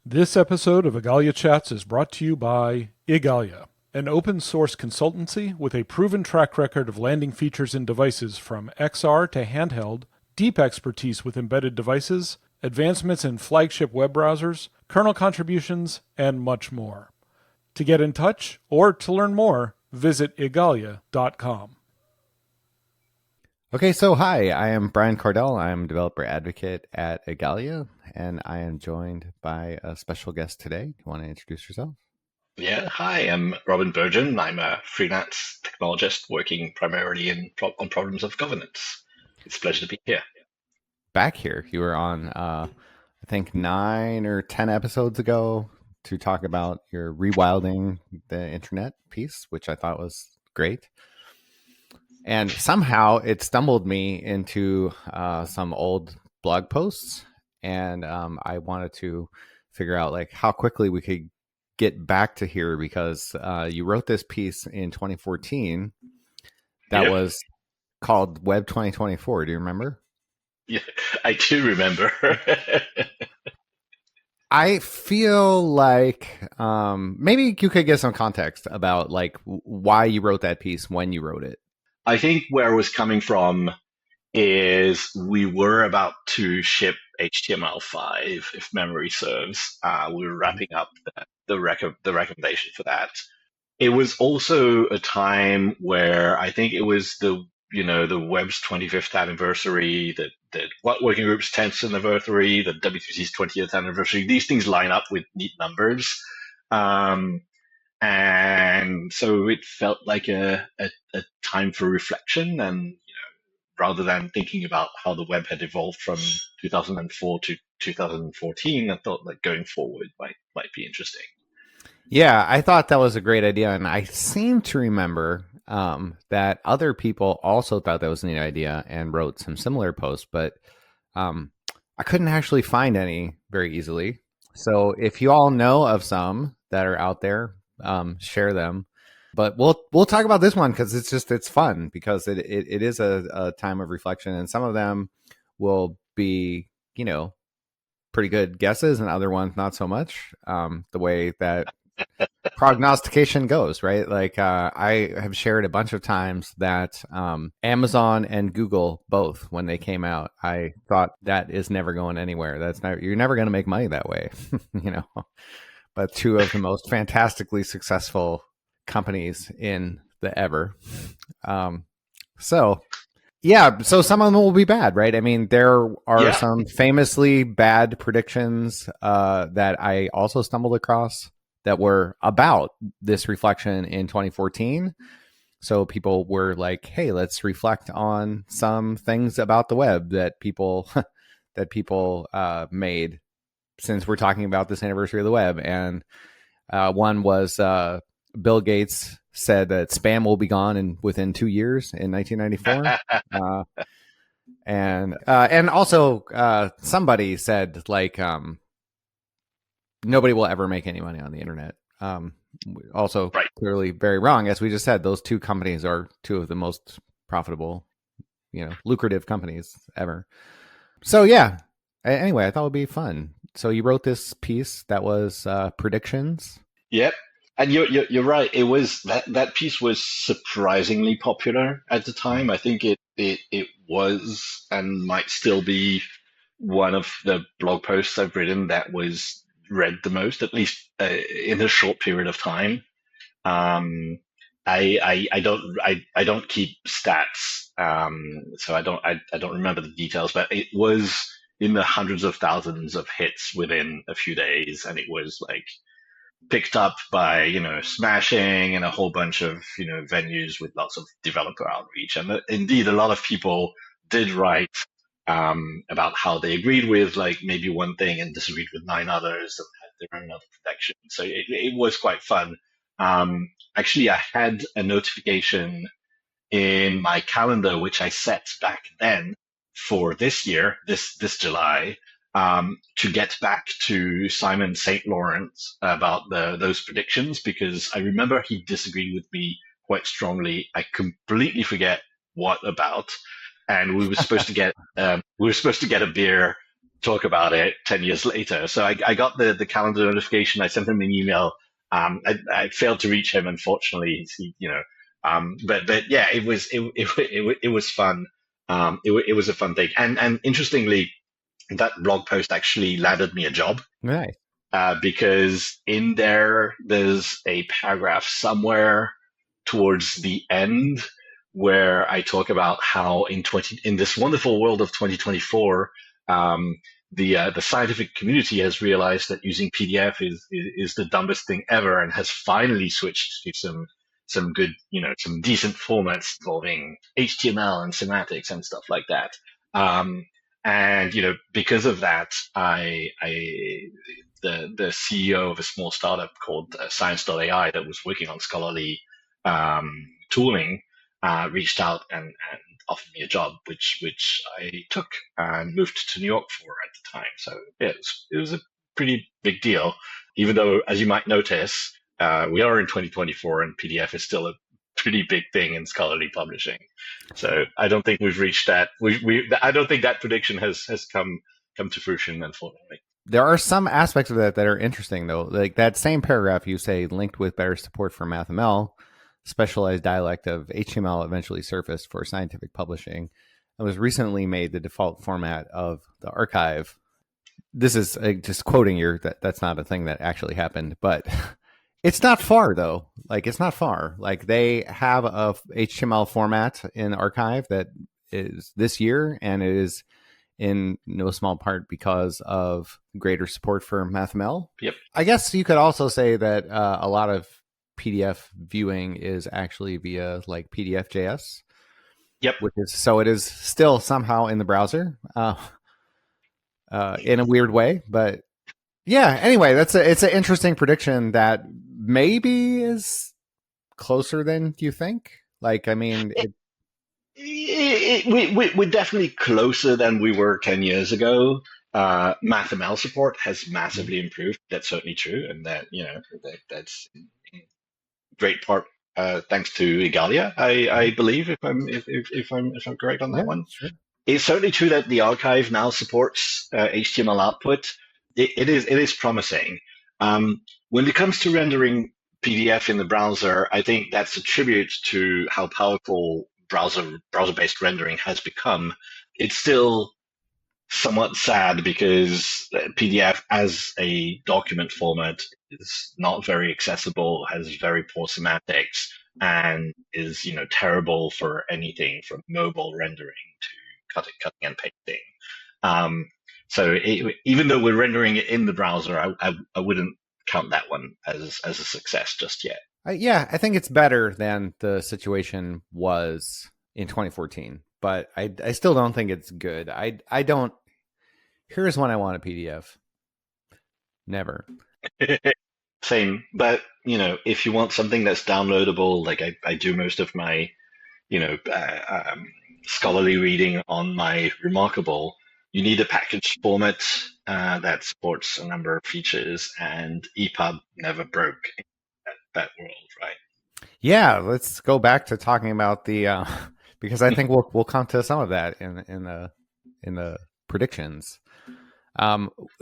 This episode of Igalia Chats is brought to you by Igalia, an open source consultancy with a proven track record of landing features in devices from XR to handheld, deep expertise with embedded devices, advancements in flagship web browsers, kernel contributions, and much more. To get in touch or to learn more, visit igalia.com. Okay, so hi, I am Brian Cardell. I'm developer advocate at Igalia, and I am joined by a special guest today. Do you want to introduce yourself? Yeah, hi, I'm Robin Berjon. I'm a freelance technologist working primarily on problems of governance. It's a pleasure to be here. Back here, you were on, I think, 9 or 10 episodes ago to talk about your rewilding the internet piece, which I thought was great. And somehow it stumbled me into some old blog posts, and I wanted to figure out like how quickly we could get back to here because you wrote this piece in 2014 that Yep. was called Web 2024. Do you remember? Yeah, I do remember. I feel like maybe you could give some context about like why you wrote that piece when you wrote it. I think where I was coming from is we were about to ship HTML5, if memory serves. We were wrapping up the recommendation for that. It was also a time where I think it was the web's 25th anniversary, the What Working Group's 10th anniversary, the W3C's 20th anniversary. These things line up with neat numbers. Um, and so it felt like a time for reflection and rather than thinking about how the web had evolved from 2004 to 2014, I thought like going forward might be interesting. Yeah, I thought that was a great idea, and I seem to remember that other people also thought that was a neat idea and wrote some similar posts, but I couldn't actually find any very easily. So if you all know of some that are out there, share them. But we'll talk about this one because it's fun because it is a time of reflection, and some of them will be pretty good guesses, and other ones not so much. The way that prognostication goes, right? Like I have shared a bunch of times that Amazon and Google both, when they came out, I thought that is never going anywhere. You're never going to make money that way, you know. But two of the most fantastically successful companies in the ever. So yeah, so some of them will be bad, right? I mean, there are Yeah. some famously bad predictions that I also stumbled across that were about this reflection in 2014. So people were like, "Hey, let's reflect on some things about the web that people made since we're talking about this anniversary of the web." And one was Bill Gates said that spam will be gone within 2 years in 1994. And also somebody said like nobody will ever make any money on the internet. Also Right. clearly very wrong. As we just said, those two companies are two of the most profitable, lucrative companies ever. So yeah, anyway, I thought it would be fun. So you wrote this piece that was predictions. Yep. And you're right. It was that piece was surprisingly popular at the time. I think it was and might still be one of the blog posts I've written that was read the most, at least in a short period of time. Um, I don't keep stats, so I don't remember the details, but it was in the hundreds of thousands of hits within a few days, and it was like picked up by Smashing and a whole bunch of venues with lots of developer outreach, and indeed a lot of people did write about how they agreed with like maybe one thing and disagreed with nine others and had their own other protections. So it was quite fun. Actually, I had a notification in my calendar, which I set back then for this year, this July, to get back to Simon St. Lawrence about those predictions because I remember he disagreed with me quite strongly. I completely forget what about, and we were supposed to get a beer talk about it 10 years later. So I got the calendar notification. I sent him an email. I failed to reach him, unfortunately. But yeah, it was fun. It was a fun thing. And interestingly, that blog post actually landed me a job. Nice. Because in there's a paragraph somewhere towards the end where I talk about how in this wonderful world of 2024, the scientific community has realized that using PDF is the dumbest thing ever, and has finally switched to some good, some decent formats involving HTML and semantics and stuff like that. And because of that, the CEO of a small startup called Science.ai that was working on scholarly tooling reached out and offered me a job, which I took and moved to New York for at the time. So yeah, it was a pretty big deal, even though, as you might notice, we are in 2024 and PDF is still a pretty big thing in scholarly publishing. So I don't think we've reached that. I don't think that prediction has come to fruition, unfortunately. There are some aspects of that are interesting, though. Like that same paragraph you say, linked with better support for MathML, specialized dialect of HTML eventually surfaced for scientific publishing. It was recently made the default format of the archive. This is just quoting your, that's not a thing that actually happened, but it's not far, though. Like, it's not far. Like, they have a HTML format in archive that is this year, and it is in no small part because of greater support for MathML. Yep. I guess you could also say that a lot of PDF viewing is actually via like PDF.js. Yep. So it is still somehow in the browser in a weird way. But yeah, anyway, it's an interesting prediction that maybe is closer than you think. Like, I mean... We're definitely closer than we were 10 years ago. MathML support has massively improved. That's certainly true, and that's in great part thanks to Igalia, I believe, if I'm correct on that one. Sure. It's certainly true that the archive now supports HTML output. It is promising. When it comes to rendering PDF in the browser, I think that's a tribute to how powerful browser-based rendering has become. It's still somewhat sad because PDF as a document format is not very accessible, has very poor semantics, and is terrible for anything from mobile rendering to cutting and pasting. So even though we're rendering it in the browser, I wouldn't count that one as a success just yet. Yeah, I think it's better than the situation was in 2014, but I still don't think it's good. I don't. Here's when I want a PDF. Never. Same, but if you want something that's downloadable, like I do most of my, scholarly reading on my Remarkable, you need a package format that supports a number of features, and EPUB never broke in that world, right? Yeah, let's go back to talking about the because I think we'll come to some of that in the predictions.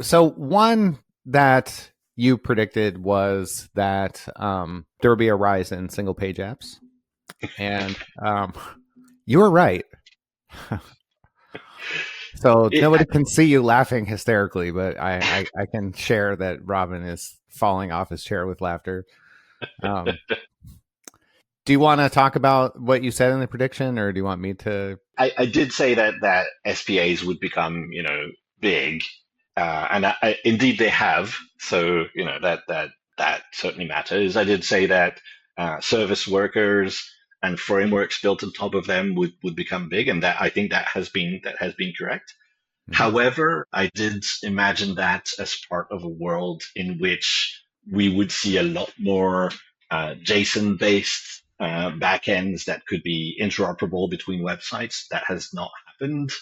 So one that you predicted was that there would be a rise in single page apps, and you were right. So nobody can see you laughing hysterically, but I can share that Robin is falling off his chair with laughter. Do you want to talk about what you said in the prediction, or do you want me to? I did say that SPAs would become, big, and indeed they have. So, that certainly matters. I did say that service workers and frameworks built on top of them would become big, and that I think that has been correct. Mm-hmm. However, I did imagine that as part of a world in which we would see a lot more JSON-based backends that could be interoperable between websites. That has not happened.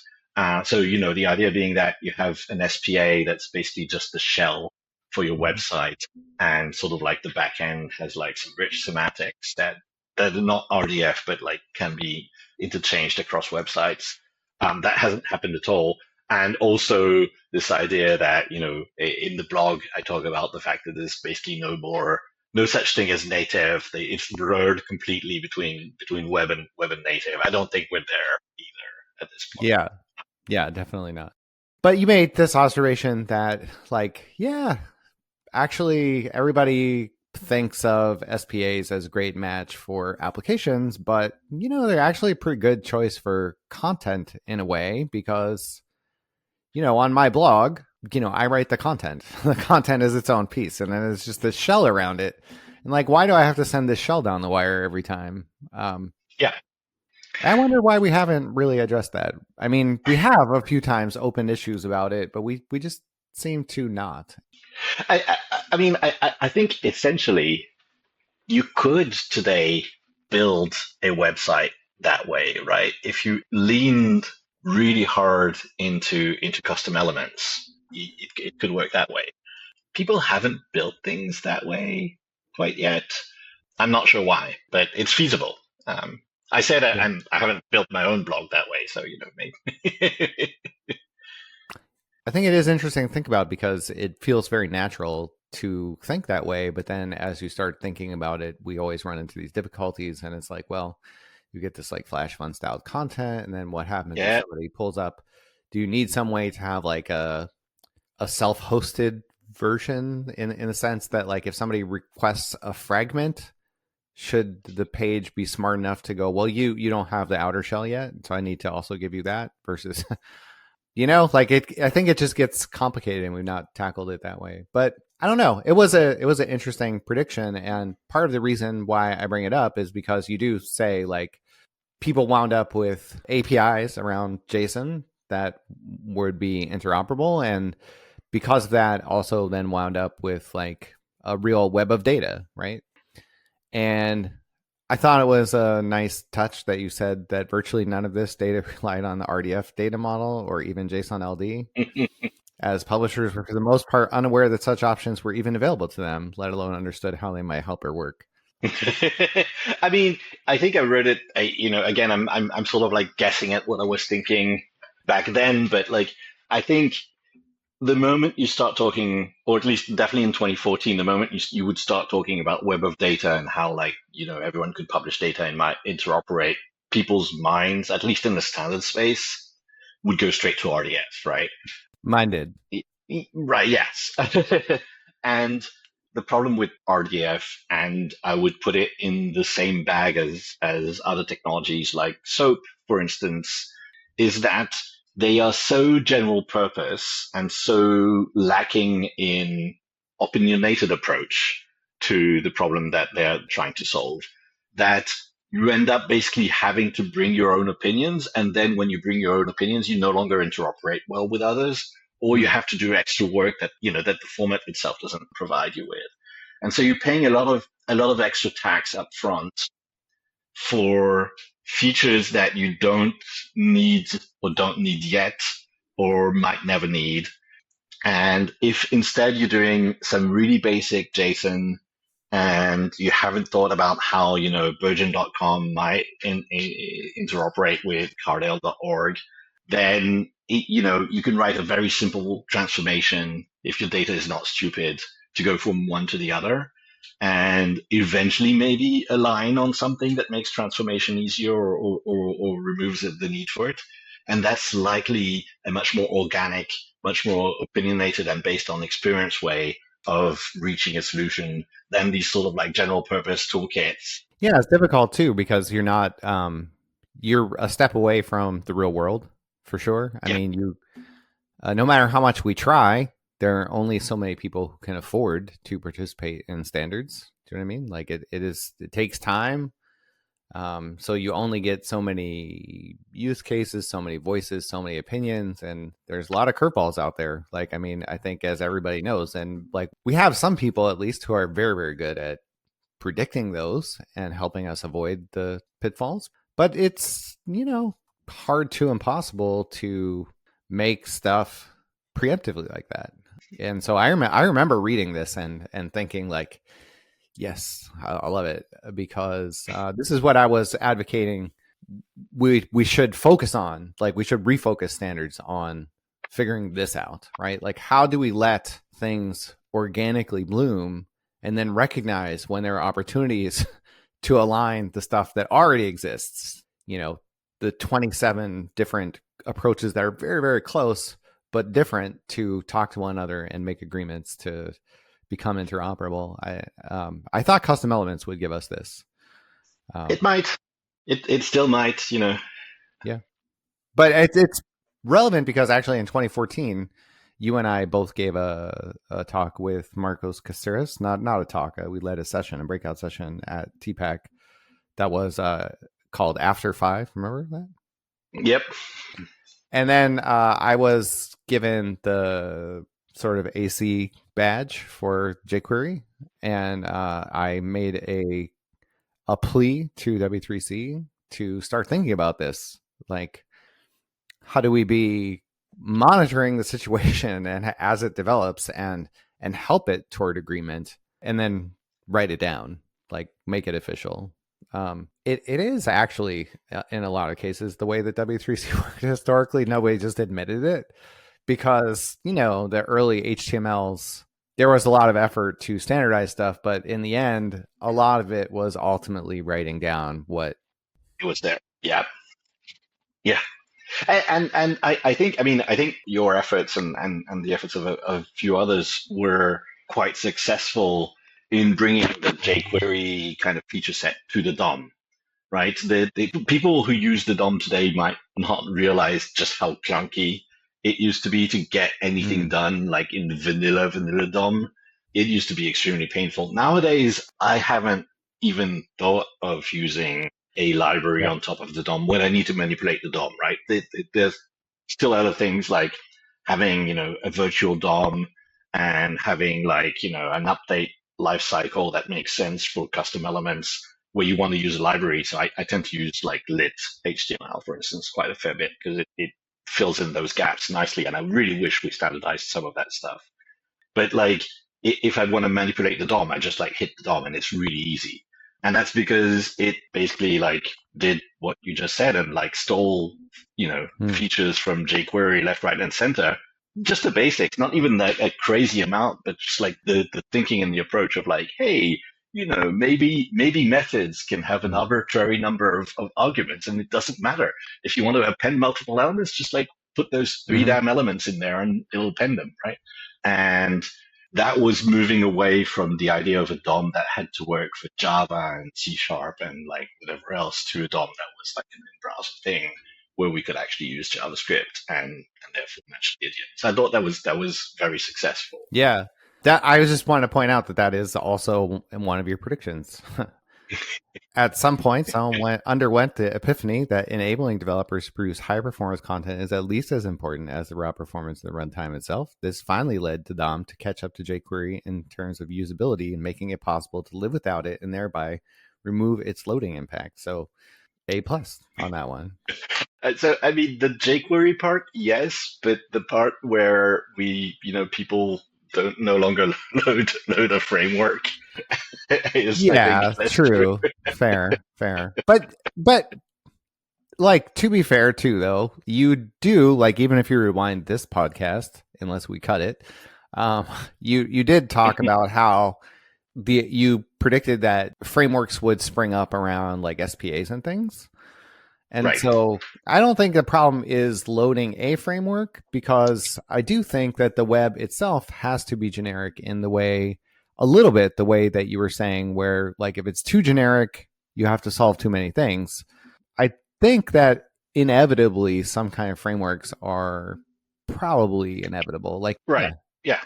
So, the idea being that you have an SPA that's basically just the shell for your website, and sort of like the backend has like some rich semantics that are not RDF, but like can be interchanged across websites. That hasn't happened at all. And also this idea that, in the blog, I talk about the fact that there's basically no such thing as native. It's blurred completely between web and native. I don't think we're there either at this point. Yeah. Yeah, definitely not. But you made this observation that, like, yeah, actually everybody thinks of SPAs as a great match for applications, but they're actually a pretty good choice for content in a way, because on my blog, I write the content. The content is its own piece, and then it's just the shell around it. And like, why do I have to send this shell down the wire every time? Yeah. I wonder why we haven't really addressed that. I mean, we have a few times open issues about it, but we just seem to not. I think essentially you could today build a website that way, right? If you leaned really hard into custom elements, it could work that way. People haven't built things that way quite yet. I'm not sure why, but it's feasible. I said I haven't built my own blog that way, so maybe. I think it is interesting to think about, because it feels very natural to think that way. But then as you start thinking about it, we always run into these difficulties. And it's like, well, you get this like Flash Fun styled content. And then what happens if somebody pulls up? Do you need some way to have like a self-hosted version in the sense that, like, if somebody requests a fragment, should the page be smart enough to go, well, you don't have the outer shell yet, so I need to also give you that, versus like I think it just gets complicated, and we've not tackled it that way. But I don't know. It was an interesting prediction, and part of the reason why I bring it up is because you do say, like, people wound up with APIs around JSON that would be interoperable, and because of that, also then wound up with like a real web of data, right? And I thought it was a nice touch that you said that virtually none of this data relied on the RDF data model or even JSON LD, as publishers were for the most part unaware that such options were even available to them, let alone understood how they might help her work. I think I wrote it. Again, I'm sort of like guessing at what I was thinking back then, but like I think the moment you start talking, or at least definitely in 2014, the moment you would start talking about web of data and how, like, everyone could publish data and might interoperate, people's minds, at least in the standard space, would go straight to RDF, right? Mine did. Right, yes. And the problem with RDF, and I would put it in the same bag as other technologies like SOAP, for instance, is that they are so general purpose and so lacking in opinionated approach to the problem that they're trying to solve that you end up basically having to bring your own opinions. And then when you bring your own opinions, you no longer interoperate well with others, or you have to do extra work that, that the format itself doesn't provide you with. And so you're paying a lot of extra tax up front for features that you don't need or don't need yet or might never need. And if instead you're doing some really basic JSON and you haven't thought about how, Berjon.com might interoperate with Cardale.org, then, you can write a very simple transformation if your data is not stupid to go from one to the other, and eventually maybe align on something that makes transformation easier or removes the need for it. And that's likely a much more organic, much more opinionated and based on experience way of reaching a solution than these sort of like general purpose toolkits. Yeah, it's difficult too, because you're not, you're a step away from the real world, for sure. I mean, no matter how much we try, there are only so many people who can afford to participate in standards. Do you know what I mean? Like it takes time. So you only get so many use cases, so many voices, so many opinions, and there's a lot of curveballs out there. Like, I mean, I think as everybody knows, and like we have some people at least who are very, very good at predicting those and helping us avoid the pitfalls. But it's, hard to impossible to make stuff preemptively like that. And so I remember reading this and thinking like, yes, I love it, because this is what I was advocating. We should focus on, like, we should refocus standards on figuring this out, right? Like, how do we let things organically bloom and then recognize when there are opportunities to align the stuff that already exists, the 27 different approaches that are very, very close, but different, to talk to one another and make agreements to become interoperable. I thought custom elements would give us this. It might. It still might. Yeah. But it's relevant because actually in 2014, you and I both gave a talk with Marcos Caceres. Not a talk. We led a breakout session at TPAC that was called After 5. Remember that? Yep. And then I was given the sort of AC badge for jQuery, and I made a plea to W3C to start thinking about this. Like, how do we be monitoring the situation and as it develops and help it toward agreement, and then write it down, like make it official. It is actually in a lot of cases the way that W3C worked historically. Nobody just admitted it because the early HTMLs, there was a lot of effort to standardize stuff, but in the end, a lot of it was ultimately writing down what it was there. Yeah. And I think your efforts and the efforts of a few others were quite successful in bringing the jQuery kind of feature set to the DOM, right? The people who use the DOM today might not realize just how clunky it used to be to get anything done, like in the vanilla DOM. It used to be extremely painful. Nowadays, I haven't even thought of using a library on top of the DOM when I need to manipulate the DOM, right? There's still other things like having, a virtual DOM and having an update lifecycle that makes sense for custom elements where you want to use a library. So I tend to use like lit HTML, for instance, quite a fair bit because it fills in those gaps nicely. And I really wish we standardized some of that stuff. But if I want to manipulate the DOM, I just hit the DOM and it's really easy. And that's because it basically did what you just said and stole, features from jQuery left, right, and center. Just the basics, not even a crazy amount, but just the thinking and the approach of hey, maybe methods can have an arbitrary number of arguments and it doesn't matter. If you want to append multiple elements, just put those three damn elements in there and it'll append them, right? And that was moving away from the idea of a DOM that had to work for Java and C# and whatever else to a DOM that was an in-browser thing where we could actually use JavaScript and therefore match the idiom. So I thought that was very successful. Yeah. That I was just wanting to point out that is also one of your predictions. At some point, someone underwent the epiphany that enabling developers to produce high-performance content is at least as important as the raw performance of the runtime itself. This finally led to DOM to catch up to jQuery in terms of usability and making it possible to live without it and thereby remove its loading impact. So, A+ on that one. So, the jQuery part, yes, but the part where people don't no longer load a framework. Yeah, true. Fair. But to be fair too, though, you do even if you rewind this podcast, unless we cut it, you did talk about how you predicted that frameworks would spring up around SPAs and things. And right. So I don't think the problem is loading a framework, because I do think that the web itself has to be generic in a little bit the way that you were saying, where if it's too generic, you have to solve too many things. I think that inevitably some kind of frameworks are probably inevitable. Right. Yeah.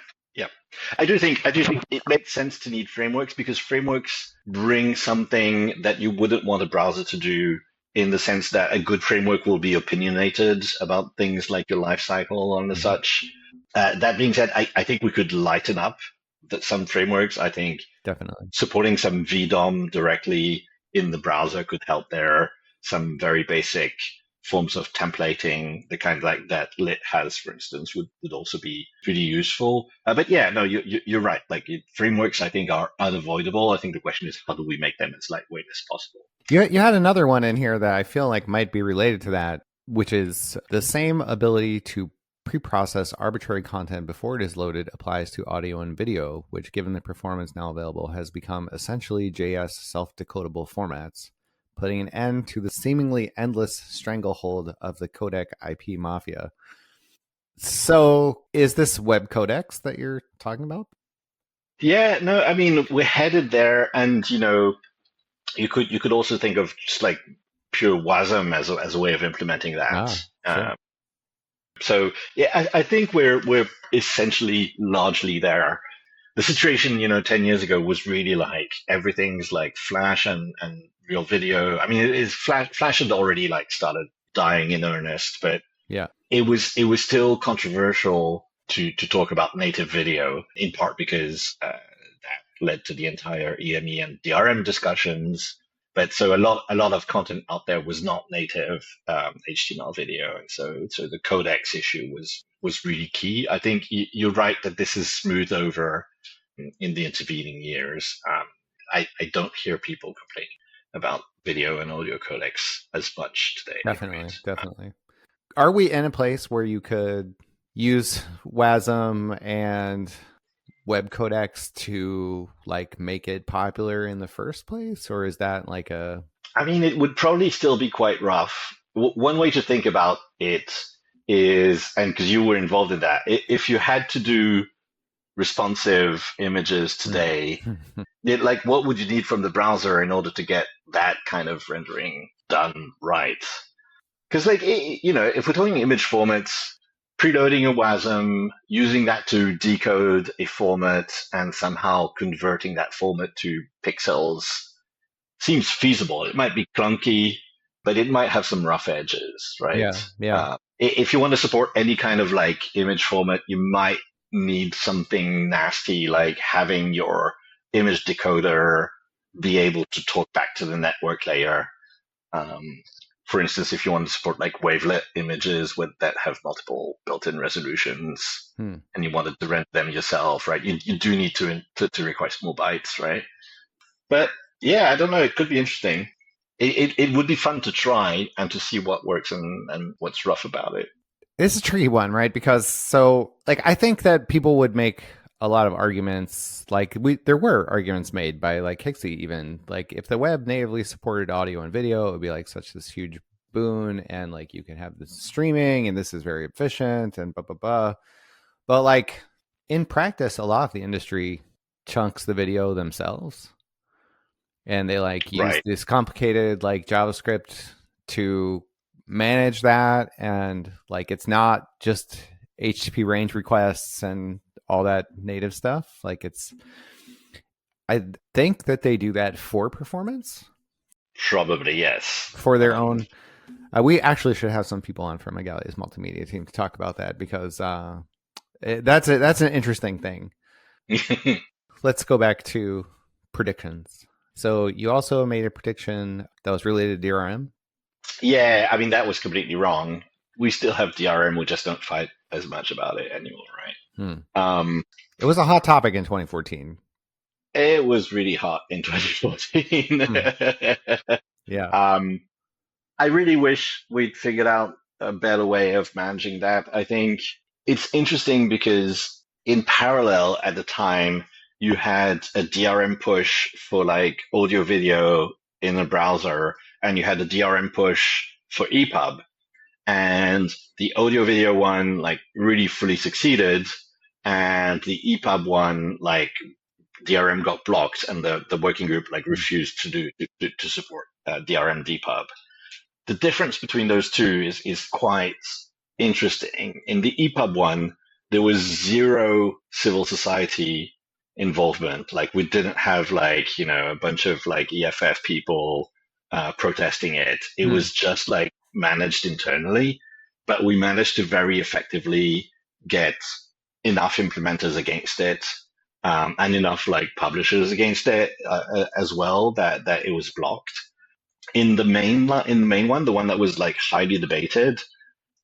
I do think it makes sense to need frameworks, because frameworks bring something that you wouldn't want a browser to do, in the sense that a good framework will be opinionated about things like your life cycle and such. That being said, I think we could lighten up some frameworks. I think definitely supporting some VDOM directly in the browser could help there. Some very basic forms of templating, the kind that Lit has, for instance, would also be pretty useful. But yeah, no, you're right. Frameworks, I think, are unavoidable. I think the question is, how do we make them as lightweight as possible? You had another one in here that I feel might be related to that, which is the same ability to pre-process arbitrary content before it is loaded applies to audio and video, which, given the performance now available, has become essentially JS self-decodable formats, putting an end to the seemingly endless stranglehold of the codec IP mafia. So, is this web codecs that you're talking about? Yeah, no, I mean we're headed there, and you could also think of just like pure WASM as a way of implementing that. Ah, sure. Um, so yeah, I think we're essentially largely there. The situation, 10 years ago was really like everything's like Flash and real video. I mean, it is Flash had already like started dying in earnest, but Yeah. it was still controversial to talk about native video, in part because that led to the entire EME and DRM discussions. But so a lot of content out there was not native HTML video, and so the codecs issue was really key. I think you're right that this is smoothed over in the intervening years. I don't hear people complaining about video and audio codecs as much today, Definitely, right? definitely. Are we in a place where you could use WASM and web codecs to like make it popular in the first place, or is that like a I mean, it would probably still be quite rough. One way to think about it is, and because you were involved in that, if you had to do responsive images today, like what would you need from the browser in order to get that kind of rendering done right? Because like, if we're talking image formats, preloading a WASM, using that to decode a format and somehow converting that format to pixels seems feasible. It might be clunky, but it might have some rough edges, right? yeah, yeah. If you want to support any kind of like image format, you might need something nasty like having your image decoder be able to talk back to the network layer. Um, for instance, if you want to support like wavelet images that have multiple built-in resolutions Hmm. and you wanted to render them yourself, right? You do need to request more bytes, right? But yeah, I don't know. It could be interesting. It would be fun to try and to see what works and what's rough about it. It's a tricky one, right? Because so like I think that people would make a lot of arguments. Like there were arguments made by like Hixie even. Like if the web natively supported audio and video, it would be like such this huge boon, and like you can have this streaming and this is very efficient and blah blah blah. But like in practice, a lot of the industry chunks the video themselves, and they like use Right. this complicated like JavaScript to manage that, and like it's not just HTTP range requests and all that native stuff. Like it's I think that they do that for performance, Probably yes. for their own. We actually should have some people on from Igalia's multimedia team to talk about that, because that's an interesting thing. Let's go back to predictions. So you also made a prediction that was related to DRM. Yeah, I mean that was completely wrong. We still have DRM. We just don't fight as much about it anymore, Hmm. right? It was a hot topic in 2014. It was really hot in 2014. Yeah. I really wish we'd figured out a better way of managing that. I think it's interesting because in parallel at the time, you had a DRM push for like audio video in a browser, and you had a DRM push for EPUB. And the audio video one like really fully succeeded, and the EPUB one like DRM got blocked, and the working group like refused to support DRM depub. The difference between those two is quite interesting. In the EPUB one, there was zero civil society involvement. Like we didn't have like a bunch of like EFF people protesting it. It Hmm. was just like managed internally, but we managed to very effectively get enough implementers against it, and enough like publishers against it as well that it was blocked. In the main one, the one that was like highly debated,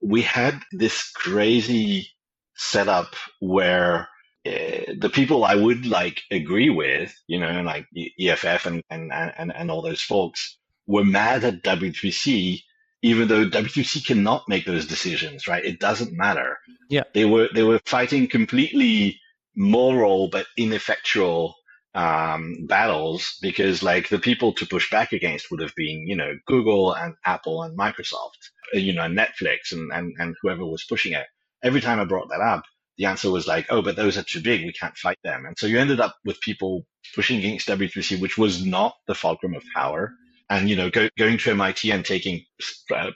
we had this crazy setup where the people I would like agree with, like EFF and all those folks were mad at W3C even though W3C cannot make those decisions, right? It doesn't matter. Yeah. They were fighting completely moral but ineffectual battles because like the people to push back against would have been, Google and Apple and Microsoft, and Netflix and whoever was pushing it. Every time I brought that up, the answer was like, oh, but those are too big. We can't fight them. And so you ended up with people pushing against W3C, which was not the fulcrum of power. And, going to MIT and taking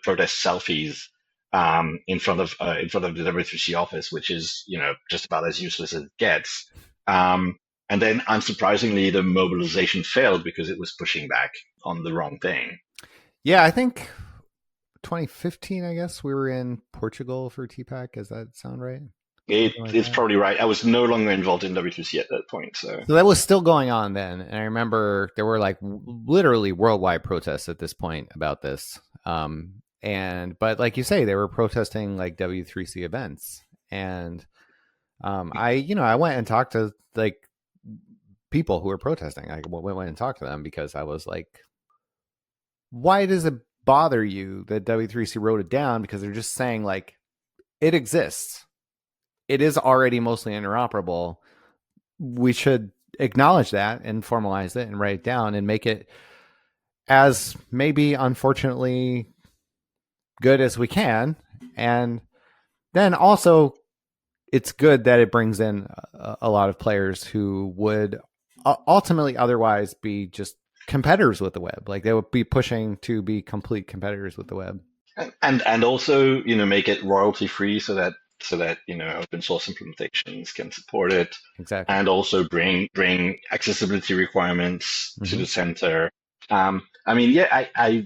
protest selfies in front of the W3C office, which is just about as useless as it gets. And then, unsurprisingly, the mobilization failed because it was pushing back on the wrong thing. Yeah, I think 2015, I guess, we were in Portugal for TPAC. Does that sound right? It's probably right. I was no longer involved in W3C at that point. So that was still going on then. And I remember there were like literally worldwide protests at this point about this. But like you say, they were protesting like W3C events. And I went and talked to like people who were protesting. I went and talked to them because I was like, why does it bother you that W3C wrote it down? Because they're just saying like it exists. It is already mostly interoperable. We should acknowledge that and formalize it and write it down and make it as maybe unfortunately good as we can. And then also it's good that it brings in a lot of players who would ultimately otherwise be just competitors with the web. Like they would be pushing to be complete competitors with the web. And also, make it royalty free so that open source implementations can support it. Exactly. And also bring accessibility requirements to the center. I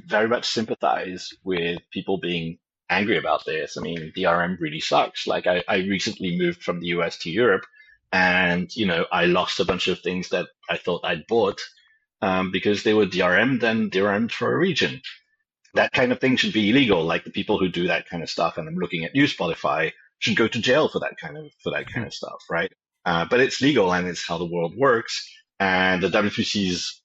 very much sympathize with people being angry about this. I mean, DRM really sucks. Like I recently moved from the US to Europe and, I lost a bunch of things that I thought I'd bought because they were DRM'd and DRM'd for a region. That kind of thing should be illegal. Like the people who do that kind of stuff, and I'm looking at you, Spotify, should go to jail for that kind of stuff, right? But it's legal and it's how the world works. And the W3C's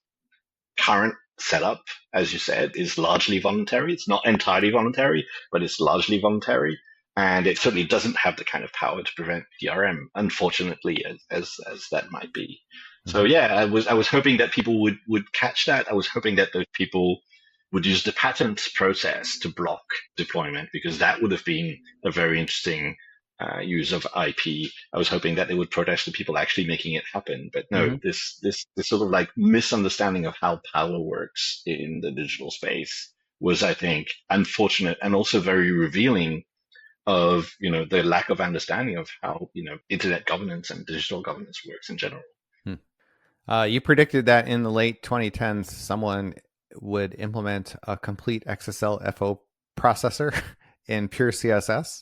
current setup, as you said, is largely voluntary. It's not entirely voluntary, but it's largely voluntary. And it certainly doesn't have the kind of power to prevent DRM, unfortunately, as that might be. So yeah, I was hoping that people would catch that. I was hoping that those people would use the patent process to block deployment because that would have been a very interesting use of IP. I was hoping that they would protest the people actually making it happen, but no, this sort of like misunderstanding of how power works in the digital space was, I think, unfortunate and also very revealing of the lack of understanding of how internet governance and digital governance works in general. You predicted that in the late 2010s, someone would implement a complete XSL FO processor in pure CSS,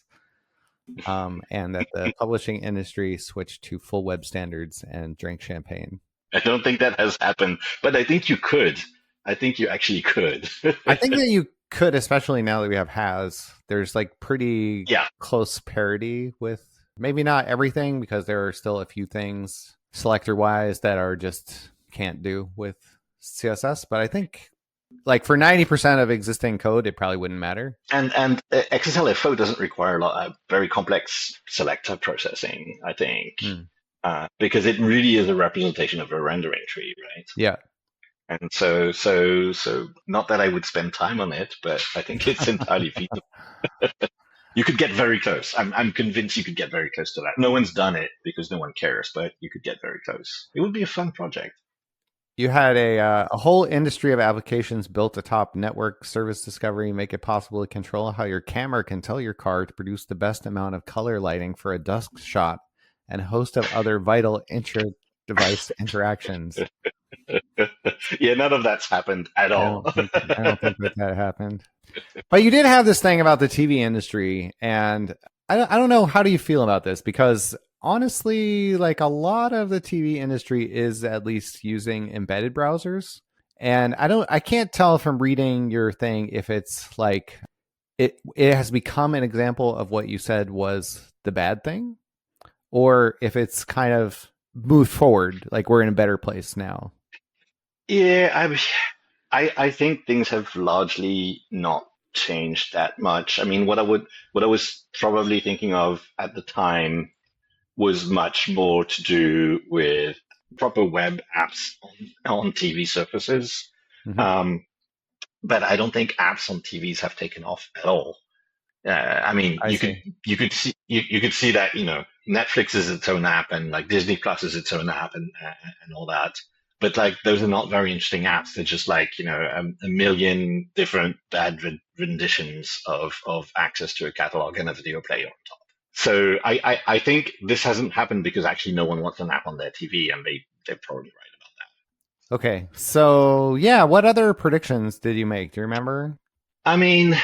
and that the publishing industry switched to full web standards and drank champagne. I don't think that has happened, but I think you could. I think you actually could. I think that you could, especially now that we have HAS. There's like pretty close parity with maybe not everything because there are still a few things selector wise that are just can't do with CSS, but I think like for 90% of existing code, it probably wouldn't matter. And XSLFO doesn't require a lot of very complex selector processing, I think, because it really is a representation of a rendering tree, right? Yeah. And so not that I would spend time on it, but I think it's entirely feasible. You could get very close. I'm convinced you could get very close to that. No one's done it because no one cares, but you could get very close. It would be a fun project. You had a whole industry of applications built atop network service discovery, make it possible to control how your camera can tell your car to produce the best amount of color lighting for a dusk shot, and a host of other vital intra-device interactions. Yeah, none of that's happened at all. I don't think that happened. But you did have this thing about the TV industry, and I don't know, how do you feel about this? Because honestly, like a lot of the TV industry is at least using embedded browsers. And I can't tell from reading your thing if it's like it has become an example of what you said was the bad thing, or if it's kind of moved forward, like we're in a better place now. Yeah, I think things have largely not changed that much. I mean, what I was probably thinking of at the time was much more to do with proper web apps on TV surfaces. Hmm. Um, but I don't think apps on TVs have taken off at all. I mean, I see. you could see that Netflix is its own app and like Disney Plus is its own app and all that. But like those are not very interesting apps. They're just like a million different bad renditions of access to a catalog and a video player on top. So I think this hasn't happened because actually no one wants an app on their TV, and they're probably right about Okay. So, yeah, what other predictions did you make? Do you remember? that. I mean,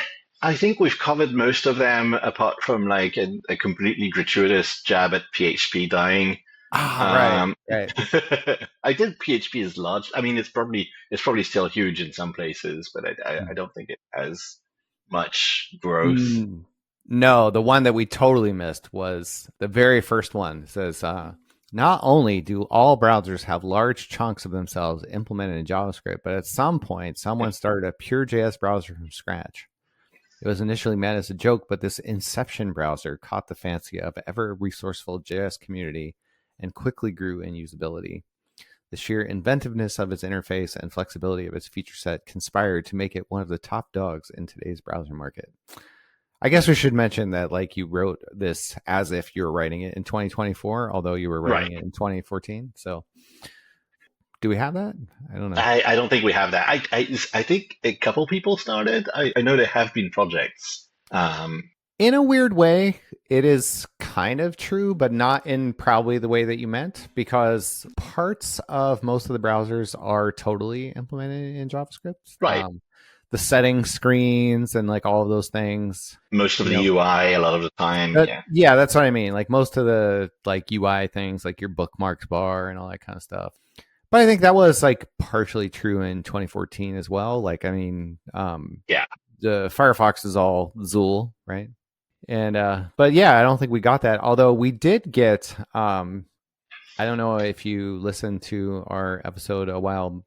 I think we've covered most of them apart from like a completely gratuitous jab at PHP dying. Ah, right. Um, Right. I think PHP is large. I mean, it's probably still huge in some places, but I don't think it has much growth. Mm, no, the one that we totally missed was the very first one. It says, not only do all browsers have large chunks of themselves implemented in JavaScript, but at some point, someone started a pure JS browser from scratch. It was initially meant as a joke, but this Inception browser caught the fancy of ever resourceful JS community and quickly grew in usability. The sheer inventiveness of its interface and flexibility of its feature set conspired to make it one of the top dogs in today's browser market. I guess we should mention that, like, you wrote this as if you were writing it in 2024, although you were writing Right. it in 2014. So, do we have that? I don't know. I don't think we have that. I think a couple people started. I know there have been projects. In a weird way, it is kind of true, but not in probably the way that you meant, because parts of most of the browsers are totally implemented in JavaScript. Right. The setting screens and like all of those things. Most of the UI a lot of the time. Yeah. Yeah, that's what I mean. Like most of the like UI things, like your bookmarks bar and all that kind of stuff. But I think that was like partially true in 2014 as well. Like, I mean, Yeah. the Firefox is all Zool, right? And but yeah, I don't think we got that. Although we did get, I don't know if you listened to our episode a while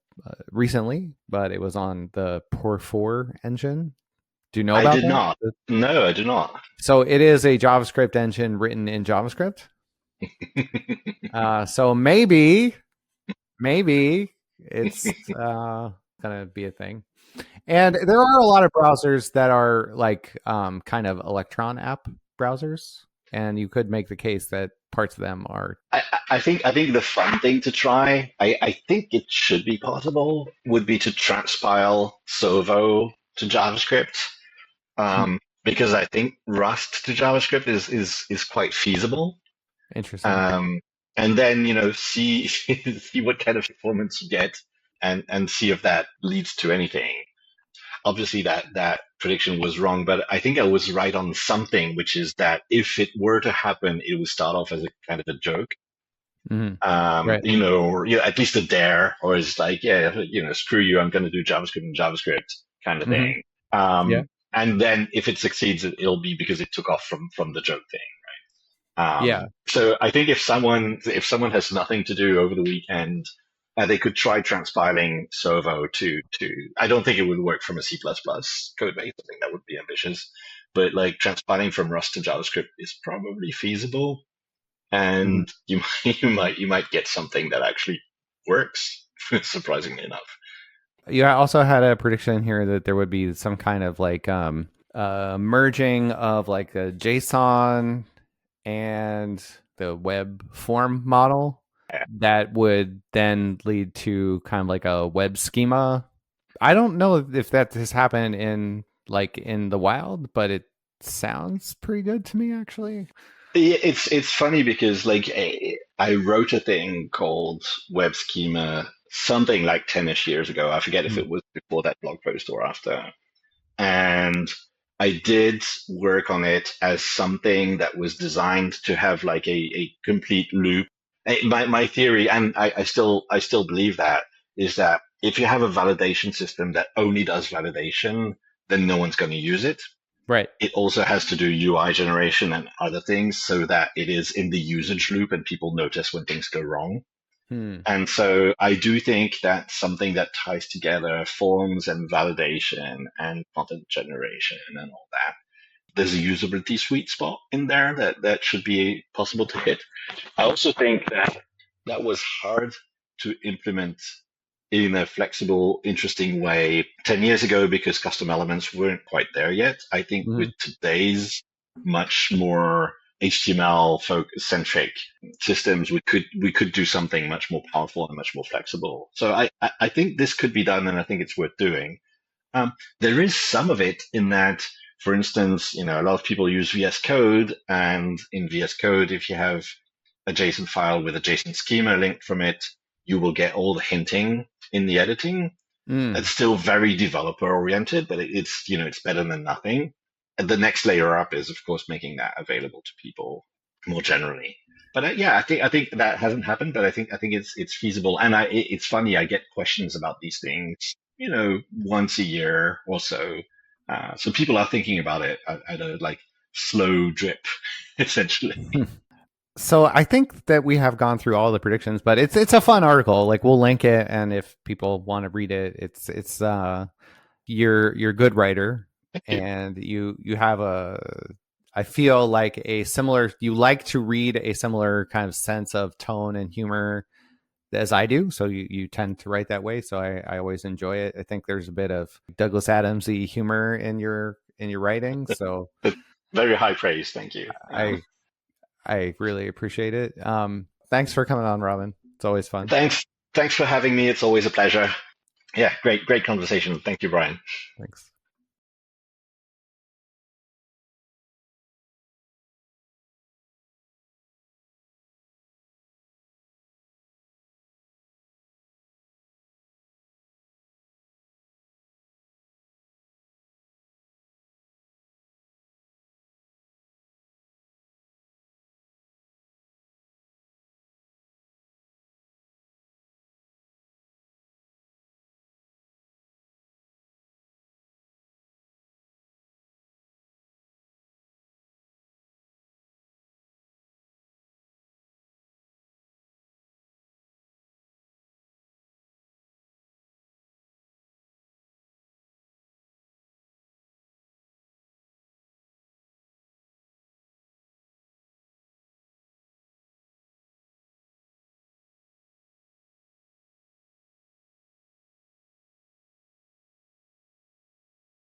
recently, but it was on the Por4 engine. Do you know I about did that? not. No, I do not. So it is a JavaScript engine written in JavaScript. So maybe it's gonna be a thing. And there are a lot of browsers that are like kind of Electron app browsers, and you could make the case that parts of them are. I think the fun thing to try, I think it should be possible, would be to transpile Servo to JavaScript. Because I think Rust to JavaScript is quite feasible. Interesting. And then see see what kind of performance you get, and see if that leads to anything. Obviously, that prediction was wrong, but I think I was right on something, which is that if it were to happen, it would start off as a kind of a joke. Right. Or at least a dare, or it's like, yeah, screw you, I'm going to do JavaScript and JavaScript kind of thing. Yeah. And then if it succeeds, it'll be because it took off from the joke thing. Yeah. So I think if someone has nothing to do over the weekend, they could try transpiling Servo to. I don't think it would work from a C++ code base. I think that would be ambitious, but like transpiling from Rust to JavaScript is probably feasible, and you might get something that actually works. Surprisingly enough. You also had a prediction here that there would be some kind of like merging of like a JSON and the web form model that would then lead to kind of like a web schema. I don't know if that has happened in the wild, but it sounds pretty good to me actually. It's funny because like I wrote a thing called Web Schema something like 10ish years ago. I forget if it was before that blog post or after. And I did work on it as something that was designed to have like a complete loop. My theory, and I still believe that, is that if you have a validation system that only does validation, then no one's going to use it. Right. It also has to do UI generation and other things so that it is in the usage loop and people notice when things go wrong. Hmm. And so I do think that's something that ties together forms and validation and content generation and all that. There's a usability sweet spot in there that should be possible to hit. I also think that that was hard to implement in a flexible, interesting way 10 years ago because custom elements weren't quite there yet. I think with Mhm. today's much more HTML centric systems, we could do something much more powerful and much more flexible. So I think this could be done, and I think it's worth doing. There is some of it in that, for instance, a lot of people use VS Code, and in VS Code, if you have a JSON file with a JSON schema linked from it, you will get all the hinting in the editing. Mm. It's still very developer oriented, but it's better than nothing. And the next layer up is, of course, making that available to people more generally. But yeah, I think that hasn't happened, but I think it's feasible. And it's funny, I get questions about these things, once a year or so. So people are thinking about it at a like slow drip, essentially. So I think that we have gone through all the predictions, but it's a fun article. Like we'll link it, and if people want to read it, it's you're a good writer, Thank you. and you have I feel like a similar, you like to read a similar kind of sense of tone and humor as I do. So you tend to write that way. So I always enjoy it. I think there's a bit of Douglas Adams-y humor in your writing. So Very high praise. Thank you. I really appreciate it. Thanks for coming on, Robin. It's always fun. Thanks for having me. It's always a pleasure. Yeah, great conversation. Thank you, Brian. Thanks.